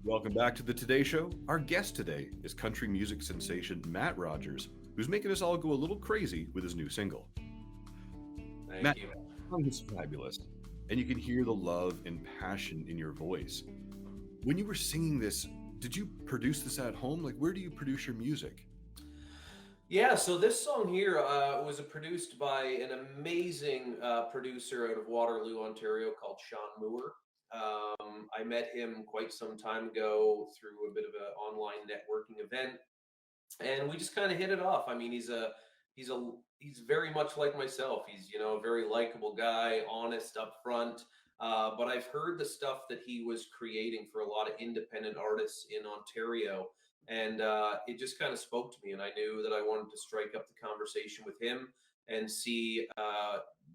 Welcome back to the Today Show. Our guest today is country music sensation Matt Rogers, who's making us all go a little crazy with his new single. Thank Matt, you. the song is fabulous, and you can hear the love and passion in your voice. When you were singing this, did you produce this at home? Like, where do you produce your music? Yeah, so this song here was produced by an amazing producer out of Waterloo, Ontario, called Sean Moore. I met him quite some time ago through a bit of an online networking event, and we just kind of hit it off. I mean, he's very much like myself. He's a very likable guy, honest, upfront. But I've heard the stuff that he was creating for a lot of independent artists in Ontario, and it just kind of spoke to me. And I knew that I wanted to strike up the conversation with him and see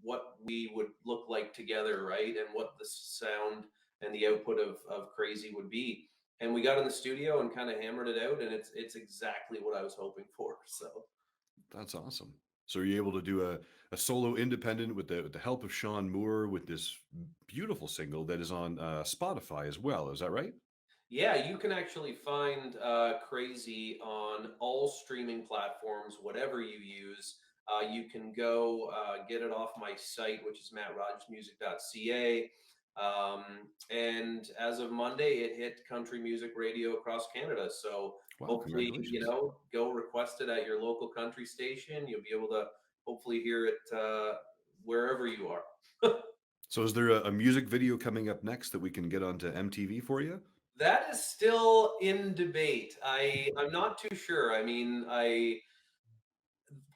what we would look like together, right? And what the sound and the output of Crazy would be, and we got in the studio and kind of hammered it out, and it's exactly what I was hoping for. So That's awesome. So are you able to do a solo independent with the help of Sean Moore with this beautiful single that is on Spotify as well? Is that right? yeah, you can actually find Crazy on all streaming platforms, whatever you use. You can go get it off my site, which is mattrogersmusic.ca. Um, and as of Monday, it hit country music radio across Canada. So Wow, hopefully, congratulations. go request it at your local country station. You'll be able to hopefully hear it wherever you are. So is there a music video coming up next that we can get onto MTV for you? That is still in debate. I'm not too sure. I mean, I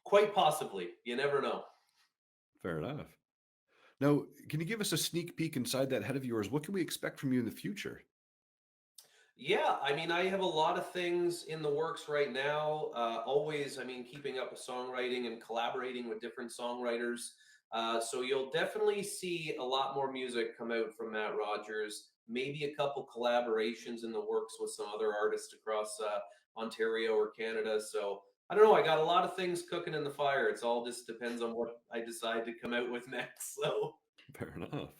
quite possibly. You never know. Fair enough. Now, can you give us a sneak peek inside that head of yours? What can we expect from you in the future? Yeah, I mean, I have a lot of things in the works right now. Always, I mean, keeping up with songwriting and collaborating with different songwriters. So you'll definitely see a lot more music come out from Matt Rogers. Maybe a couple collaborations in the works with some other artists across Ontario or Canada. So I don't know. I got a lot of things cooking in the fire. It's all just depends on what I decide to come out with next. So. Fair enough.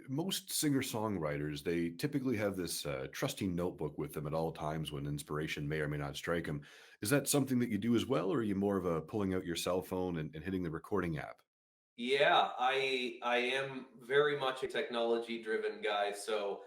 Most singer-songwriters, they typically have this trusty notebook with them at all times when inspiration may or may not strike them. Is that something that you do as well, or are you more of a pulling out your cell phone and hitting the recording app? Yeah, I am very much a technology driven guy. So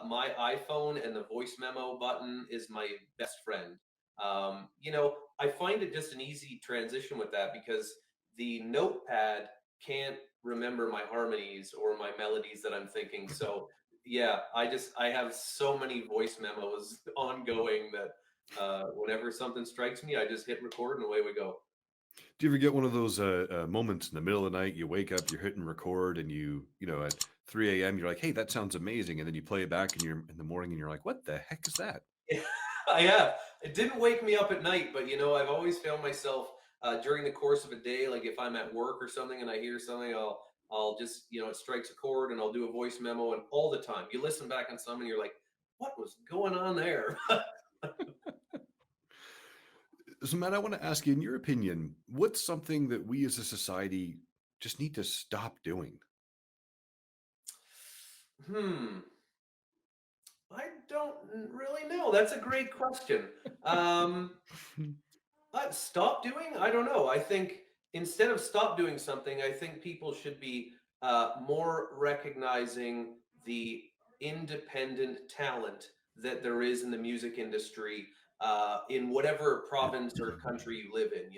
my iPhone and the voice memo button is my best friend. I find it just an easy transition with that because the notepad can't remember my harmonies or my melodies that I'm thinking. So yeah, I have so many voice memos ongoing that whenever something strikes me, I just hit record and away we go. Do you ever get one of those moments in the middle of the night, you wake up, you're hitting record, and at 3 a.m., you're like, hey, that sounds amazing. And then you play it back and you're in the morning and you're like, what the heck is that? Yeah, I have. It didn't wake me up at night, but I've always found myself during the course of a day, like if I'm at work or something and I hear something, I'll just it strikes a chord and I'll do a voice memo, and all the time you listen back on some and you're like, what was going on there? So, Matt, I want to ask you, in your opinion, what's something that we as a society just need to stop doing? Hmm. I don't really know. That's a great question. Um, Stop doing? I don't know. I think instead of stop doing something, I think people should be more recognizing the independent talent that there is in the music industry in whatever province or country you live in.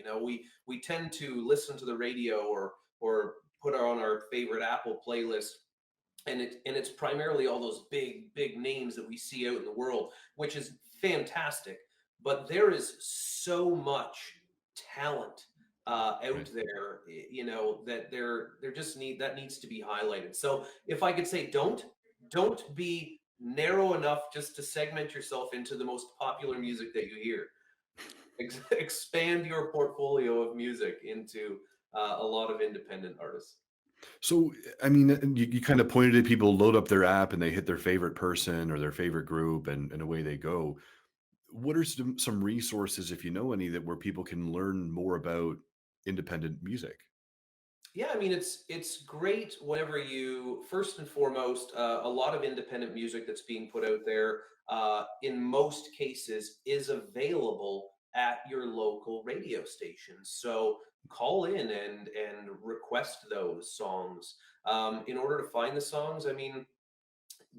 We tend to listen to the radio or put on our favorite Apple playlist, and it's primarily all those big names that we see out in the world, which is fantastic. But there is so much talent Right. out there, that there just needs to be highlighted. So if I could say, don't be narrow enough just to segment yourself into the most popular music that you hear. Expand your portfolio of music into a lot of independent artists. So, I mean, you kind of pointed at people load up their app and they hit their favorite person or their favorite group, and away they go. What are some resources, if you know any, that where people can learn more about independent music? Yeah, I mean it's great whenever you first and foremost a lot of independent music that's being put out there in most cases is available at your local radio station. So call in and request those songs. In order to find the songs, I mean,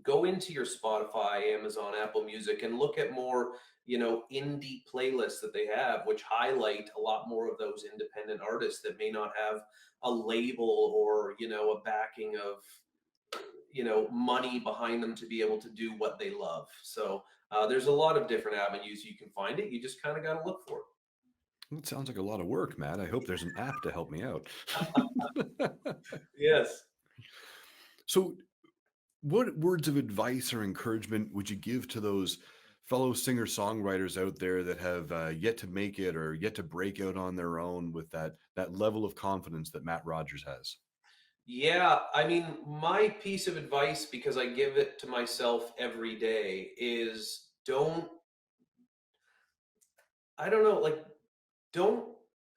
go into your Spotify, Amazon, Apple Music, and look at more, indie playlists that they have, which highlight a lot more of those independent artists that may not have a label or, a backing of, money behind them to be able to do what they love. So there's a lot of different avenues you can find it. You just kind of got to look for it. It sounds like a lot of work, Matt. I hope there's an app to help me out. Yes. So, what words of advice or encouragement would you give to those fellow singer songwriters out there that have yet to make it or yet to break out on their own with that level of confidence that Matt Rogers has? Yeah, I mean, my piece of advice, because I give it to myself every day, is I don't know, like, don't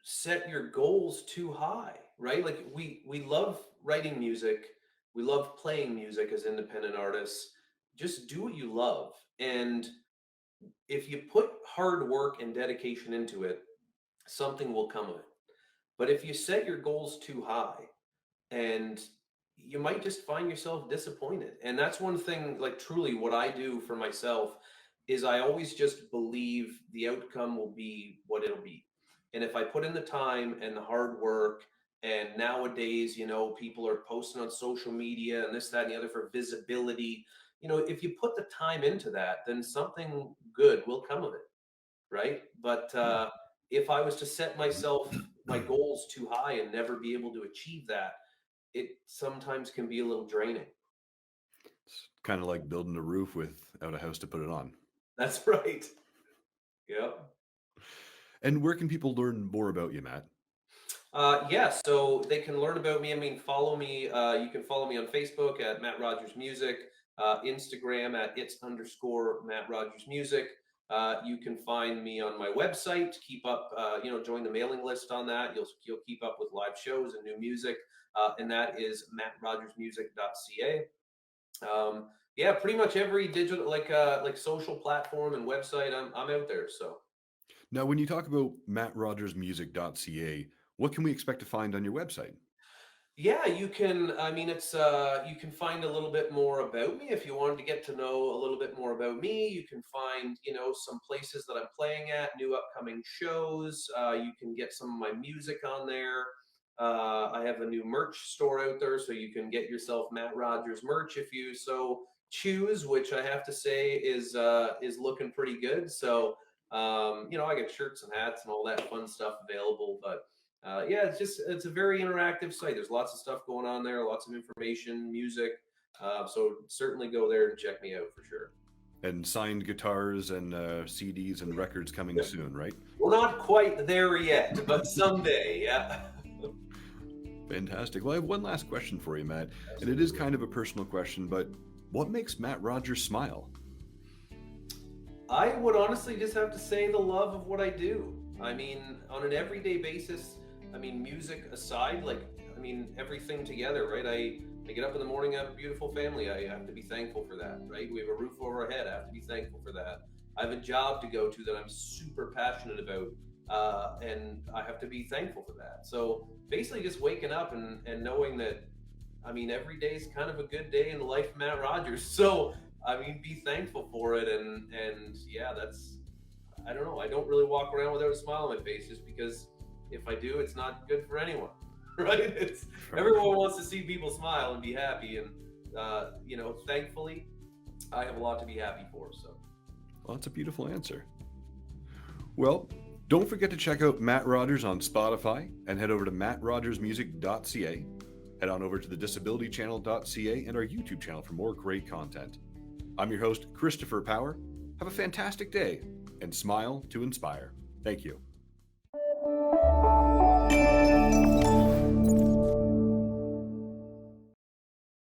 set your goals too high, right? Like we love writing music, we love playing music as independent artists. Just do what you love, and if you put hard work and dedication into it, something will come of it. But if you set your goals too high, and you might just find yourself disappointed. And that's one thing, like, truly what I do for myself is I always just believe the outcome will be what it'll be. And if I put in the time and the hard work, and nowadays, people are posting on social media and this, that, and the other for visibility, if you put the time into that, then something good will come of it, right? But if I was to set my goals too high and never be able to achieve that, it sometimes can be a little draining. It's kind of like building a roof without a house to put it on. That's right. Yep. And where can people learn more about you, Matt? Yeah, so they can learn about me. I mean, follow me. You can follow me on Facebook at Matt Rogers Music, Instagram at its_Matt Rogers Music. You can find me on my website. Keep up, join the mailing list on that. You'll keep up with live shows and new music, and that is mattrogersmusic.ca. Yeah, pretty much every digital like social platform and website, I'm out there. So Now, when you talk about mattrogersmusic.ca, what can we expect to find on your website? yeah, you can. I mean, it's you can find a little bit more about me if you wanted to get to know a little bit more about me. You can find, some places that I'm playing at, new upcoming shows. You can get some of my music on there. I have a new merch store out there, so you can get yourself Matt Rogers merch if you so choose. Which I have to say is looking pretty good. So I get shirts and hats and all that fun stuff available, but yeah, it's a very interactive site. There's lots of stuff going on there, lots of information, music. So certainly go there and check me out for sure. And signed guitars and CDs and records coming Yeah. soon, right? We're not quite there yet, but someday, yeah. Fantastic. Well, I have one last question for you, Matt. And it is Absolutely. kind of a personal question, but what makes Matt Rogers smile? I would honestly just have to say the love of what I do. I mean, on an everyday basis, I mean, music aside, like, I mean, everything together, right? I get up in the morning, I have a beautiful family. I have to be thankful for that, right? We have a roof over our head. I have to be thankful for that. I have a job to go to that I'm super passionate about, and I have to be thankful for that. So basically, just waking up and knowing that, I mean, every day is kind of a good day in the life of Matt Rogers. So I mean, be thankful for it, and yeah, that's, I don't know. I don't really walk around without a smile on my face, just because if I do, it's not good for anyone, right? It's everyone wants to see people smile and be happy, and thankfully, I have a lot to be happy for. So Well, that's a beautiful answer. Well, don't forget to check out Matt Rogers on Spotify and head over to mattrogersmusic.ca. Head on over to the disabilitychannel.ca and our YouTube channel for more great content. I'm your host, Christopher Power. Have a fantastic day and smile to inspire. Thank you.